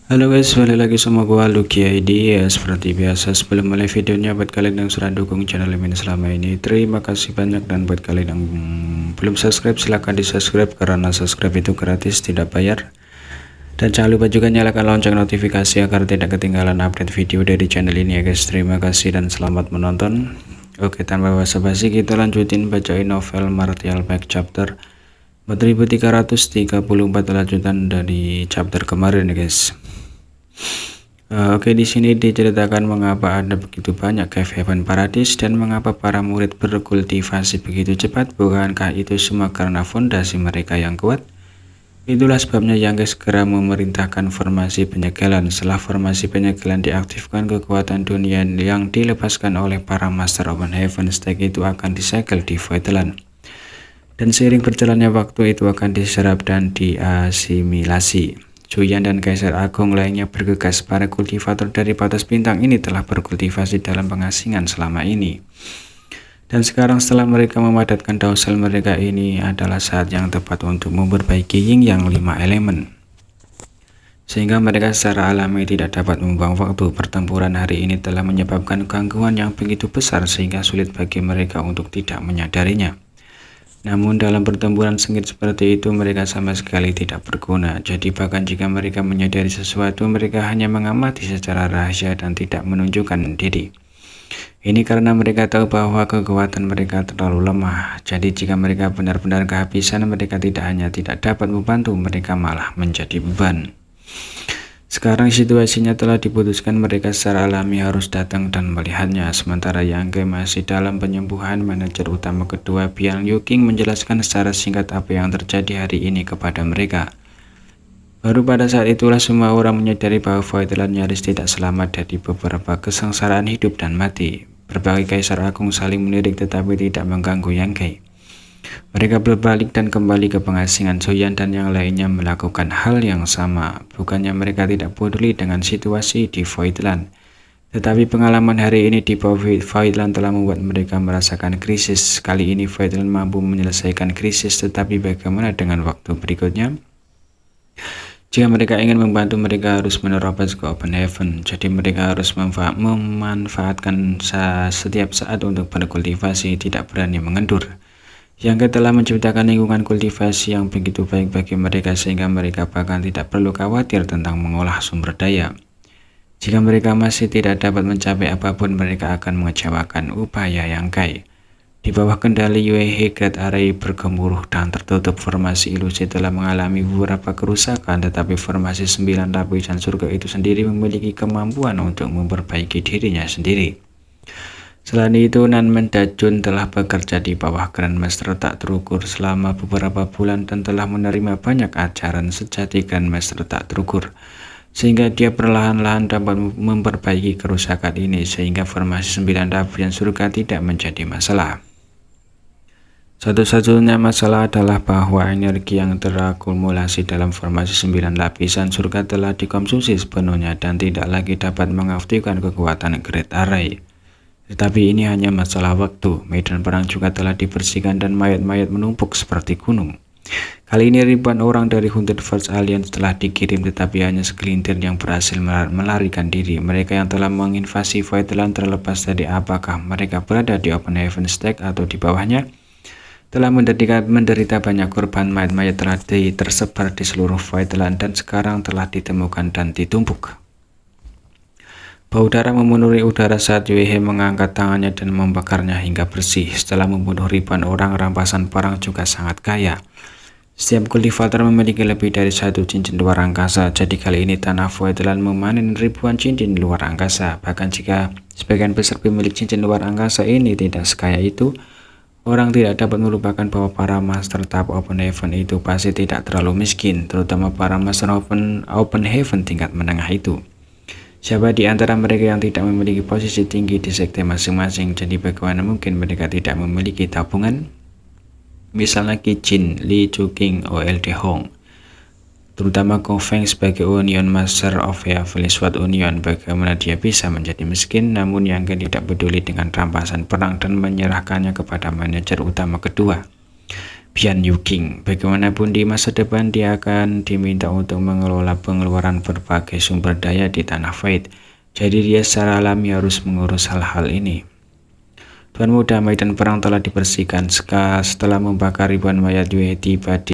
Halo guys, balik lagi sama gua Lucky ID ya. Seperti biasa sebelum mulai videonya, buat kalian yang sudah dukung channel ini selama ini, terima kasih banyak. Dan buat kalian yang belum subscribe, silahkan di subscribe karena subscribe itu gratis, tidak bayar. Dan jangan lupa juga nyalakan lonceng notifikasi agar tidak ketinggalan update video dari channel ini ya guys. Terima kasih dan selamat menonton. Oke, tanpa basa-basi kita lanjutin bacain novel Martial Back chapter 4334 lanjutan dari chapter kemarin ya guys. Oke, di sini diceritakan mengapa ada begitu banyak cave heaven paradis dan mengapa para murid berkultivasi begitu cepat. Bukankah itu semua karena fondasi mereka yang kuat? Itulah sebabnya Yang segera memerintahkan formasi penyegelan. Setelah formasi penyegelan diaktifkan, kekuatan dunia yang dilepaskan oleh para Master Open Heaven Stake itu akan disegel di Voidland. Dan seiring berjalannya waktu itu akan diserap dan diasimilasi. Zuyan dan Kaisar Agung lainnya bergegas. Para kultivator dari batas bintang ini telah berkultivasi dalam pengasingan selama ini. Dan sekarang setelah mereka memadatkan daun sel mereka, ini adalah saat yang tepat untuk memperbaiki Yin yang 5 elemen. Sehingga mereka secara alami tidak dapat membuang waktu. Pertempuran hari ini telah menyebabkan gangguan yang begitu besar sehingga sulit bagi mereka untuk tidak menyadarinya. Namun dalam pertempuran sengit seperti itu mereka sama sekali tidak berguna. Jadi bahkan jika mereka menyadari sesuatu, mereka hanya mengamati secara rahasia dan tidak menunjukkan diri. Ini karena mereka tahu bahwa kekuatan mereka terlalu lemah. Jadi jika mereka benar-benar kehabisan, mereka tidak hanya tidak dapat membantu, mereka malah menjadi beban. Sekarang situasinya telah diputuskan, mereka secara alami harus datang dan melihatnya. Sementara Yang masih dalam penyembuhan, manajer utama kedua Biang Yuking menjelaskan secara singkat apa yang terjadi hari ini kepada mereka. Baru pada saat itulah semua orang menyadari bahwa Voidland nyaris tidak selamat dari beberapa kesengsaraan hidup dan mati. Berbagai Kaisar Agung saling melirik tetapi tidak mengganggu Yang. Mereka berbalik dan kembali ke pengasingan. Zuyan dan yang lainnya melakukan hal yang sama. Bukannya mereka tidak peduli dengan situasi di Voidland, tetapi pengalaman hari ini di Voidland telah membuat mereka merasakan krisis. Kali ini Voidland mampu menyelesaikan krisis, tetapi bagaimana dengan waktu berikutnya? Jika mereka ingin membantu, mereka harus menerobos ke Open Heaven. Jadi mereka harus memanfaatkan setiap saat untuk berkultivasi, tidak berani mengendur. Yang telah menciptakan lingkungan kultivasi yang begitu baik bagi mereka sehingga mereka bahkan tidak perlu khawatir tentang mengolah sumber daya. Jika mereka masih tidak dapat mencapai apapun, mereka akan mengecewakan upaya Yang. Di bawah kendali Yue Great Array bergemuruh dan tertutup. Formasi ilusi telah mengalami beberapa kerusakan, tetapi formasi 9 lapisan surga itu sendiri memiliki kemampuan untuk memperbaiki dirinya sendiri. Selain itu, Nanmen Dajun telah bekerja di bawah Grandmaster tak terukur selama beberapa bulan dan telah menerima banyak ajaran sejati Grandmaster tak terukur, sehingga dia perlahan-lahan dapat memperbaiki kerusakan ini sehingga formasi 9 lapisan surga tidak menjadi masalah. Satu-satunya masalah adalah bahwa energi yang terakumulasi dalam formasi 9 lapisan surga telah dikonsumsi sepenuhnya dan tidak lagi dapat mengaktifkan kekuatan Great Array. Tetapi ini hanya masalah waktu. Medan perang juga telah dibersihkan dan mayat-mayat menumpuk seperti gunung. Kali ini ribuan orang dari Hunted Force Alliance telah dikirim, tetapi hanya segelintir yang berhasil melarikan diri. Mereka yang telah menginvasi Voidland, terlepas dari apakah mereka berada di Open Heaven Stake atau di bawahnya, telah menderita banyak korban. Mayat-mayat telah tersebar di seluruh Voidland dan sekarang telah ditemukan dan ditumpuk. Bau darah memenuhi udara saat Yue mengangkat tangannya dan membakarnya hingga bersih. Setelah membunuh ribuan orang, rampasan perang juga sangat kaya. Setiap kultivator memiliki lebih dari satu cincin luar angkasa. Jadi kali ini tanah Voidland memanen ribuan cincin luar angkasa. Bahkan jika sebagian besar pemilik cincin luar angkasa ini tidak sekaya itu, orang tidak dapat melupakan bahwa para Master Tahap Open Heaven itu pasti tidak terlalu miskin, terutama para Master Open Heaven tingkat menengah itu. Siapa di antara mereka yang tidak memiliki posisi tinggi di sekte masing-masing? Jadi bagaimana mungkin mereka tidak memiliki tabungan? Misalnya Qi Jin, Li Chuqing, OLD Hong, terutama Kong Feng sebagai Union Master of Heavenly Sword Union. Bagaimana dia bisa menjadi miskin? Namun Yang tidak peduli dengan rampasan perang dan menyerahkannya kepada manajer utama kedua Bian Yu King. Bagaimanapun di masa depan dia akan diminta untuk mengelola pengeluaran berbagai sumber daya di tanah Faith. Jadi dia secara alami harus mengurus hal-hal ini. Tuan muda, damai dan perang telah dibersihkan. Setelah membakar ribuan mayat Yue tiba di